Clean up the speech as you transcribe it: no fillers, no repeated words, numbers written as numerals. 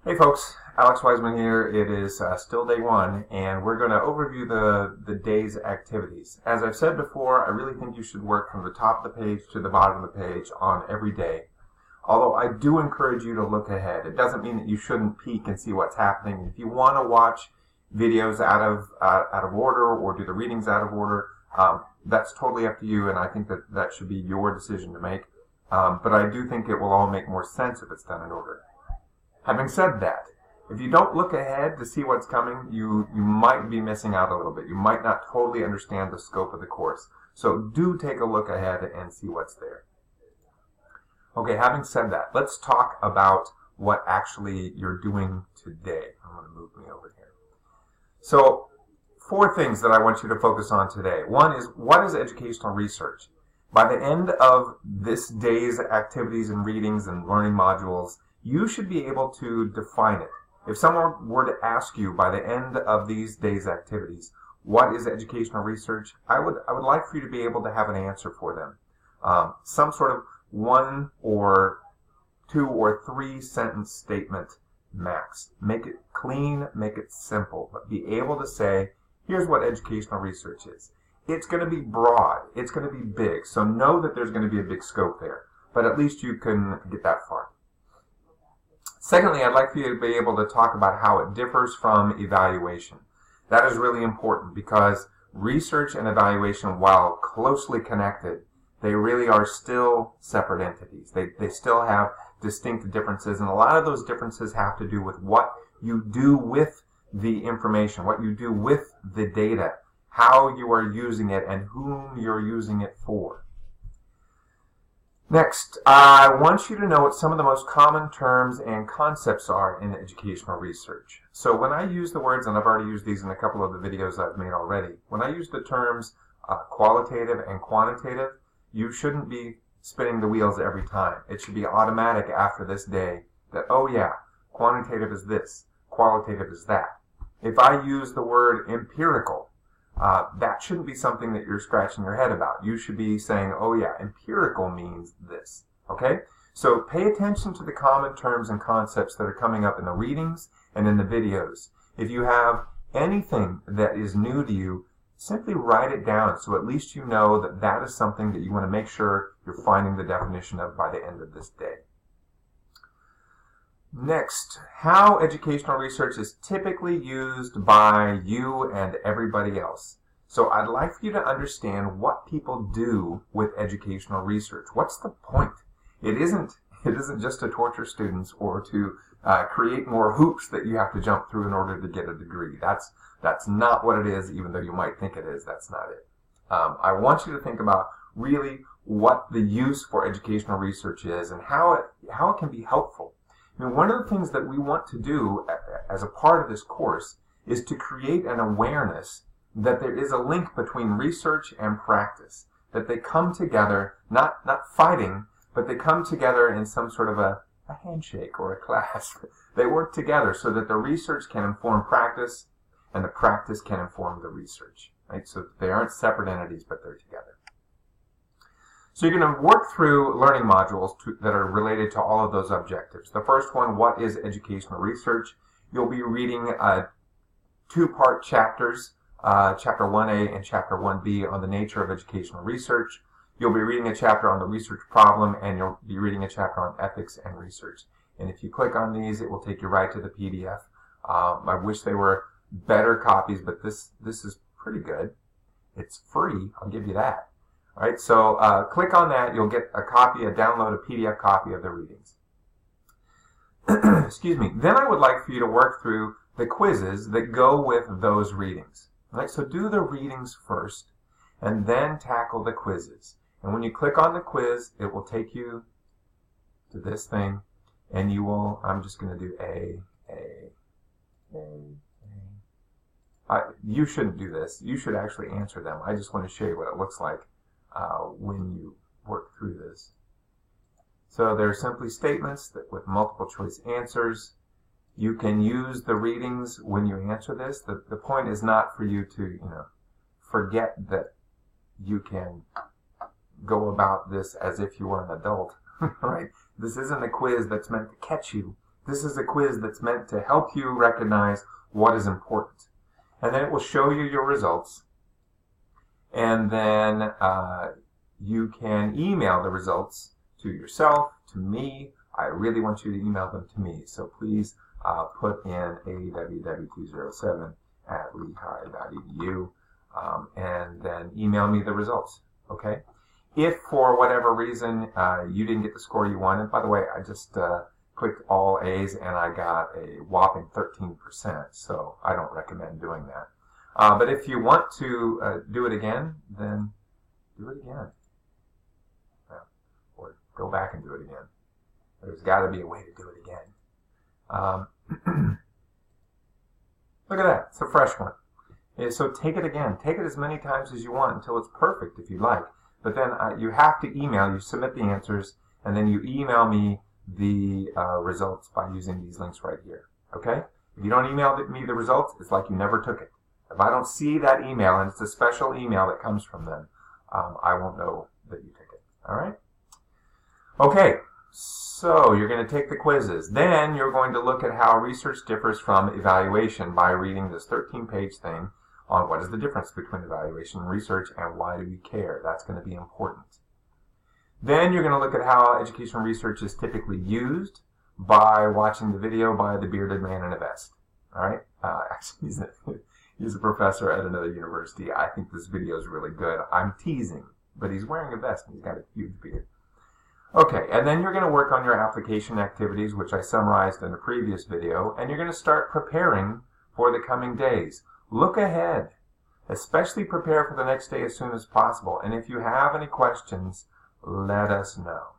Hey folks, Alex Wiseman here. It is still day one, and we're going to overview the day's activities. As I've said before, I really think you should work from the top of the page to the bottom of the page on every day. Although I do encourage you to look ahead. It doesn't mean that you shouldn't peek and see what's happening. If you want to watch videos out of order or do the readings out of order, that's totally up to you, and I think that should be your decision to make. But I do think it will all make more sense if it's done in order. Having said that, if you don't look ahead to see what's coming, you might be missing out a little bit. You might not totally understand the scope of the course. So do take a look ahead and see what's there. Okay, having said that, let's talk about what actually you're doing today. I'm going to move me over here. So, 4 things that I want you to focus on today. One is, what is educational research? By the end of this day's activities and readings and learning modules, you should be able to define it. If someone were to ask you by the end of these days' activities, what is educational research? I would like for you to be able to have an answer for them. Some sort of 1 or 2 or 3 sentence statement max. Make it clean, make it simple, but be able to say, here's what educational research is. It's going to be broad, it's going to be big, so know that there's going to be a big scope there, but at least you can get that far. Secondly, I'd like for you to be able to talk about how it differs from evaluation. That is really important because research and evaluation, while closely connected, they really are still separate entities. They still have distinct differences, and a lot of those differences have to do with what you do with the information, what you do with the data, how you are using it, and whom you're using it for. Next, I want you to know what some of the most common terms and concepts are in educational research. So when I use the words, and I've already used these in a couple of the videos I've made already, when I use the terms qualitative and quantitative, you shouldn't be spinning the wheels every time. It should be automatic after this day that, oh yeah, quantitative is this, qualitative is that. If I use the word empirical, that shouldn't be something that you're scratching your head about. You should be saying, oh yeah, empirical means this. Okay? So pay attention to the common terms and concepts that are coming up in the readings and in the videos. If you have anything that is new to you, simply write it down so at least you know that that is something that you want to make sure you're finding the definition of by the end of this day. Next, how educational research is typically used by you and everybody else. So I'd like for you to understand what people do with educational research. What's the point? It isn't just to torture students or to create more hoops that you have to jump through in order to get a degree. That's not what it is, even though you might think it is. That's not it. I want you to think about really what the use for educational research is and how it can be helpful. I mean, one of the things that we want to do as a part of this course is to create an awareness that there is a link between research and practice, that they come together, not fighting, but they come together in some sort of a handshake or a clasp. They work together so that the research can inform practice and the practice can inform the research. Right? So they aren't separate entities, but they're together. So you're going to work through learning modules that are related to all of those objectives. The first one, what is educational research? You'll be reading 2-part chapters, Chapter 1A and Chapter 1B on the nature of educational research. You'll be reading a chapter on the research problem, and you'll be reading a chapter on ethics and research. And if you click on these, it will take you right to the PDF. I wish they were better copies, but this is pretty good. It's free, I'll give you that. All right, so click on that. You'll get download a PDF copy of the readings. Excuse me. Then I would like for you to work through the quizzes that go with those readings. All right, so do the readings first, and then tackle the quizzes. And when you click on the quiz, it will take you to this thing, and you will, I'm just going to do A. You shouldn't do this. You should actually answer them. I just want to show you what it looks like when you work through this. So they're simply statements that with multiple choice answers. You can use the readings when you answer this. The point is not for you to, forget that you can go about this as if you were an adult, right? This isn't a quiz that's meant to catch you. This is a quiz that's meant to help you recognize what is important. And then it will show you your results. And then you can email the results to yourself, to me. I really want you to email them to me. So please put in aww207@lehigh.edu and then email me the results. Okay? If for whatever reason you didn't get the score you wanted, by the way, I just clicked all A's and I got a whopping 13%, so I don't recommend doing that. But if you want to do it again, then do it again. Or go back and do it again. There's got to be a way to do it again. Look at that. It's a fresh one. So take it again. Take it as many times as you want until it's perfect if you like. But then you have to email. You submit the answers, and then you email me the results by using these links right here. Okay? If you don't email me the results, it's like you never took it. If I don't see that email, and it's a special email that comes from them, I won't know that you took it. All right? Okay, so you're going to take the quizzes. Then you're going to look at how research differs from evaluation by reading this 13-page thing on what is the difference between evaluation and research and why do we care. That's going to be important. Then you're going to look at how educational research is typically used by watching the video by the bearded man in a vest. All right? Actually, he's a professor at another university. I think this video is really good. I'm teasing, but he's wearing a vest and he's got a huge beard. Okay, and then you're going to work on your application activities, which I summarized in a previous video, and you're going to start preparing for the coming days. Look ahead. Especially prepare for the next day as soon as possible. And if you have any questions, let us know.